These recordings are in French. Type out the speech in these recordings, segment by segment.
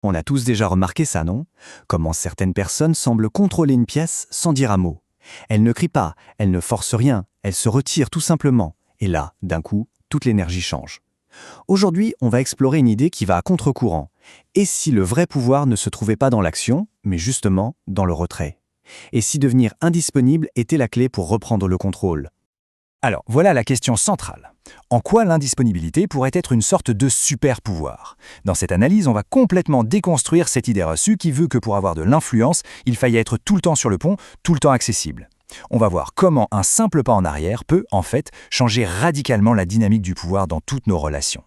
On a tous déjà remarqué ça, non? Comment certaines personnes semblent contrôler une pièce sans dire un mot. Elles ne crient pas, elles ne forcent rien, elles se retirent tout simplement. Et là, d'un coup, toute l'énergie change. Aujourd'hui, on va explorer une idée qui va à contre-courant. Et si le vrai pouvoir ne se trouvait pas dans l'action, mais justement dans le retrait? Et si devenir indisponible était la clé pour reprendre le contrôle? Alors, voilà la question centrale. En quoi l'indisponibilité pourrait être une sorte de super-pouvoir? Dans cette analyse, on va complètement déconstruire cette idée reçue qui veut que pour avoir de l'influence, il faille être tout le temps sur le pont, tout le temps accessible. On va voir comment un simple pas en arrière peut, en fait, changer radicalement la dynamique du pouvoir dans toutes nos relations.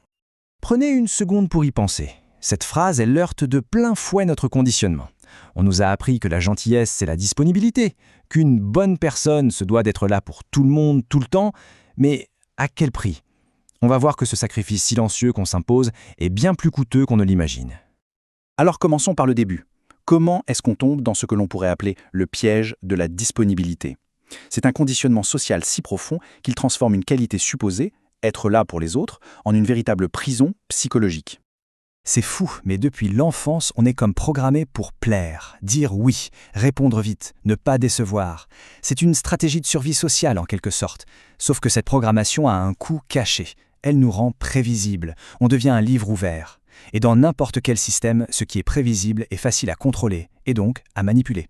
Prenez une seconde pour y penser. Cette phrase, elle heurte de plein fouet notre conditionnement. On nous a appris que la gentillesse, c'est la disponibilité, qu'une bonne personne se doit d'être là pour tout le monde, tout le temps, mais à quel prix? On va voir que ce sacrifice silencieux qu'on s'impose est bien plus coûteux qu'on ne l'imagine. Alors commençons par le début. Comment est-ce qu'on tombe dans ce que l'on pourrait appeler le piège de la disponibilité? C'est un conditionnement social si profond qu'il transforme une qualité supposée, être là pour les autres, en une véritable prison psychologique. C'est fou, mais depuis l'enfance, on est comme programmé pour plaire, dire oui, répondre vite, ne pas décevoir. C'est une stratégie de survie sociale en quelque sorte. Sauf que cette programmation a un coût caché. Elle nous rend prévisibles. On devient un livre ouvert. Et dans n'importe quel système, ce qui est prévisible est facile à contrôler et donc à manipuler.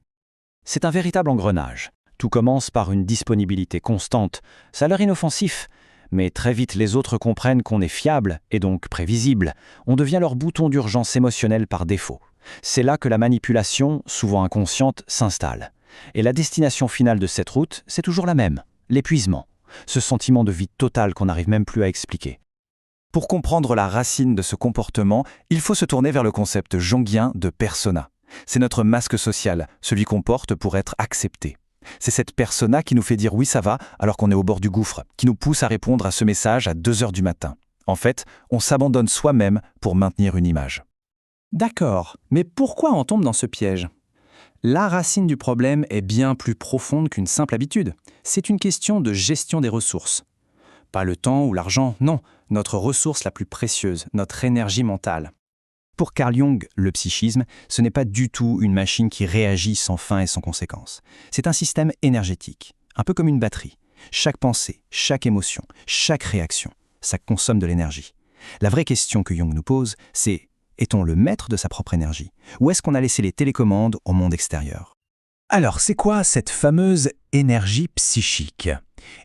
C'est un véritable engrenage. Tout commence par une disponibilité constante. Ça a l'air inoffensif. Mais très vite, les autres comprennent qu'on est fiable et donc prévisible. On devient leur bouton d'urgence émotionnelle par défaut. C'est là que la manipulation, souvent inconsciente, s'installe. Et la destination finale de cette route, c'est toujours la même, l'épuisement. Ce sentiment de vide total qu'on n'arrive même plus à expliquer. Pour comprendre la racine de ce comportement, il faut se tourner vers le concept jungien de persona. C'est notre masque social, celui qu'on porte pour être accepté. C'est cette persona qui nous fait dire oui ça va alors qu'on est au bord du gouffre, qui nous pousse à répondre à ce message à 2 heures du matin. En fait, on s'abandonne soi-même pour maintenir une image. D'accord, mais pourquoi on tombe dans ce piège? La racine du problème est bien plus profonde qu'une simple habitude. C'est une question de gestion des ressources. Pas le temps ou l'argent, non, notre ressource la plus précieuse, notre énergie mentale. Pour Carl Jung, le psychisme, ce n'est pas du tout une machine qui réagit sans fin et sans conséquence. C'est un système énergétique, un peu comme une batterie. Chaque pensée, chaque émotion, chaque réaction, ça consomme de l'énergie. La vraie question que Jung nous pose, c'est: est-on le maître de sa propre énergie? Ou est-ce qu'on a laissé les télécommandes au monde extérieur? Alors, c'est quoi cette fameuse énergie psychique?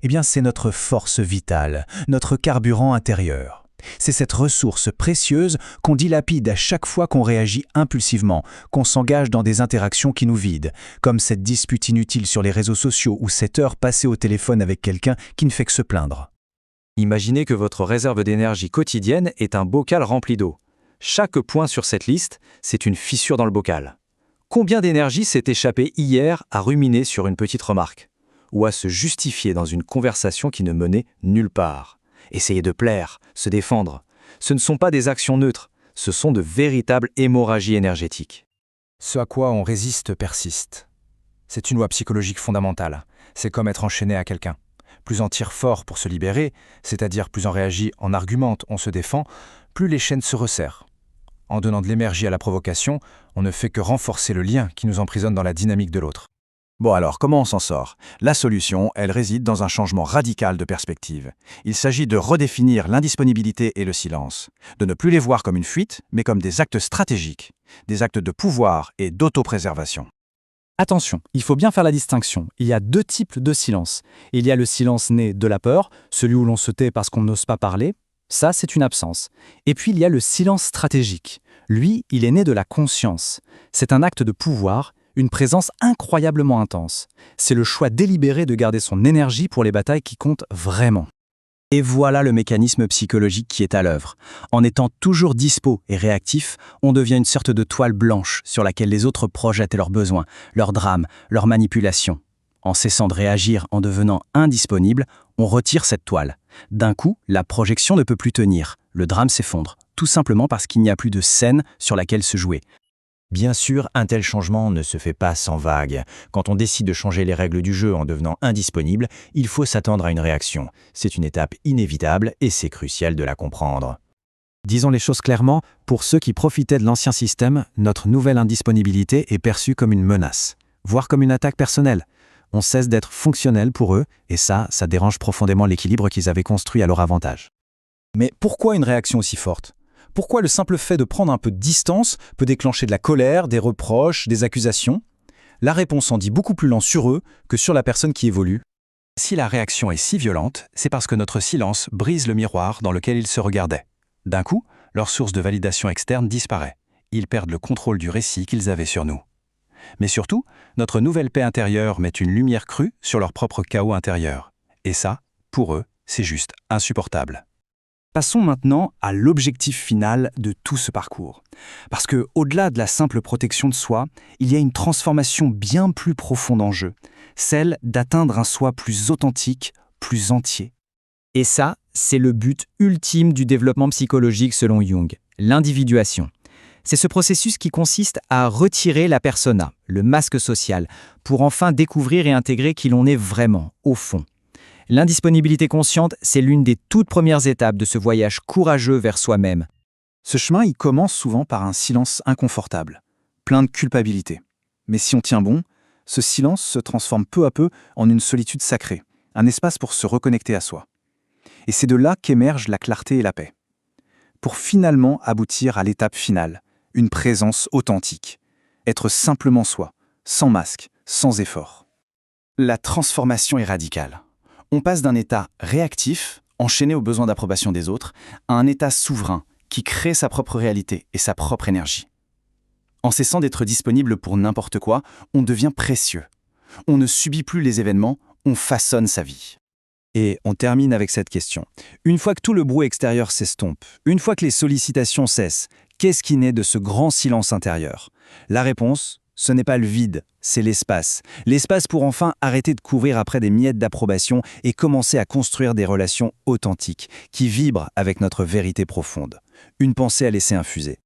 Eh bien, c'est notre force vitale, notre carburant intérieur. C'est cette ressource précieuse qu'on dilapide à chaque fois qu'on réagit impulsivement, qu'on s'engage dans des interactions qui nous vident, comme cette dispute inutile sur les réseaux sociaux ou cette heure passée au téléphone avec quelqu'un qui ne fait que se plaindre. Imaginez que votre réserve d'énergie quotidienne est un bocal rempli d'eau. Chaque point sur cette liste, c'est une fissure dans le bocal. Combien d'énergie s'est échappée hier à ruminer sur une petite remarque? Ou à se justifier dans une conversation qui ne menait nulle part? Essayer de plaire, se défendre. Ce ne sont pas des actions neutres, ce sont de véritables hémorragies énergétiques. Ce à quoi on résiste persiste. C'est une loi psychologique fondamentale. C'est comme être enchaîné à quelqu'un. Plus on tire fort pour se libérer, c'est-à-dire plus on réagit, on argumente, on se défend, plus les chaînes se resserrent. En donnant de l'énergie à la provocation, on ne fait que renforcer le lien qui nous emprisonne dans la dynamique de l'autre. Bon alors, comment on s'en sort? La solution, elle réside dans un changement radical de perspective. Il s'agit de redéfinir l'indisponibilité et le silence, de ne plus les voir comme une fuite, mais comme des actes stratégiques, des actes de pouvoir et d'autopréservation. Attention, il faut bien faire la distinction. Il y a 2 types de silence. Il y a le silence né de la peur, celui où l'on se tait parce qu'on n'ose pas parler. Ça, c'est une absence. Et puis, il y a le silence stratégique. Lui, il est né de la conscience. C'est un acte de pouvoir, une présence incroyablement intense. C'est le choix délibéré de garder son énergie pour les batailles qui comptent vraiment. Et voilà le mécanisme psychologique qui est à l'œuvre. En étant toujours dispo et réactif, on devient une sorte de toile blanche sur laquelle les autres projettent leurs besoins, leurs drames, leurs manipulations. En cessant de réagir, en devenant indisponible, on retire cette toile. D'un coup, la projection ne peut plus tenir. Le drame s'effondre, tout simplement parce qu'il n'y a plus de scène sur laquelle se jouer. Bien sûr, un tel changement ne se fait pas sans vague. Quand on décide de changer les règles du jeu en devenant indisponible, il faut s'attendre à une réaction. C'est une étape inévitable et c'est crucial de la comprendre. Disons les choses clairement, pour ceux qui profitaient de l'ancien système, notre nouvelle indisponibilité est perçue comme une menace, voire comme une attaque personnelle. On cesse d'être fonctionnel pour eux, et ça dérange profondément l'équilibre qu'ils avaient construit à leur avantage. Mais pourquoi une réaction aussi forte? Pourquoi le simple fait de prendre un peu de distance peut déclencher de la colère, des reproches, des accusations? La réponse en dit beaucoup plus long sur eux que sur la personne qui évolue. Si la réaction est si violente, c'est parce que notre silence brise le miroir dans lequel ils se regardaient. D'un coup, leur source de validation externe disparaît. Ils perdent le contrôle du récit qu'ils avaient sur nous. Mais surtout, notre nouvelle paix intérieure met une lumière crue sur leur propre chaos intérieur. Et ça, pour eux, c'est juste insupportable. Passons maintenant à l'objectif final de tout ce parcours. Parce que, au-delà de la simple protection de soi, il y a une transformation bien plus profonde en jeu, celle d'atteindre un soi plus authentique, plus entier. Et ça, c'est le but ultime du développement psychologique selon Jung, l'individuation. C'est ce processus qui consiste à retirer la persona, le masque social, pour enfin découvrir et intégrer qui l'on est vraiment, au fond. L'indisponibilité consciente, c'est l'une des toutes premières étapes de ce voyage courageux vers soi-même. Ce chemin, il commence souvent par un silence inconfortable, plein de culpabilité. Mais si on tient bon, ce silence se transforme peu à peu en une solitude sacrée, un espace pour se reconnecter à soi. Et c'est de là qu'émergent la clarté et la paix. Pour finalement aboutir à l'étape finale, une présence authentique. Être simplement soi, sans masque, sans effort. La transformation est radicale. On passe d'un état réactif, enchaîné aux besoins d'approbation des autres, à un état souverain qui crée sa propre réalité et sa propre énergie. En cessant d'être disponible pour n'importe quoi, on devient précieux. On ne subit plus les événements, on façonne sa vie. Et on termine avec cette question. Une fois que tout le bruit extérieur s'estompe, une fois que les sollicitations cessent, qu'est-ce qui naît de ce grand silence intérieur? La réponse, ce n'est pas le vide, c'est l'espace. L'espace pour enfin arrêter de courir après des miettes d'approbation et commencer à construire des relations authentiques, qui vibrent avec notre vérité profonde. Une pensée à laisser infuser.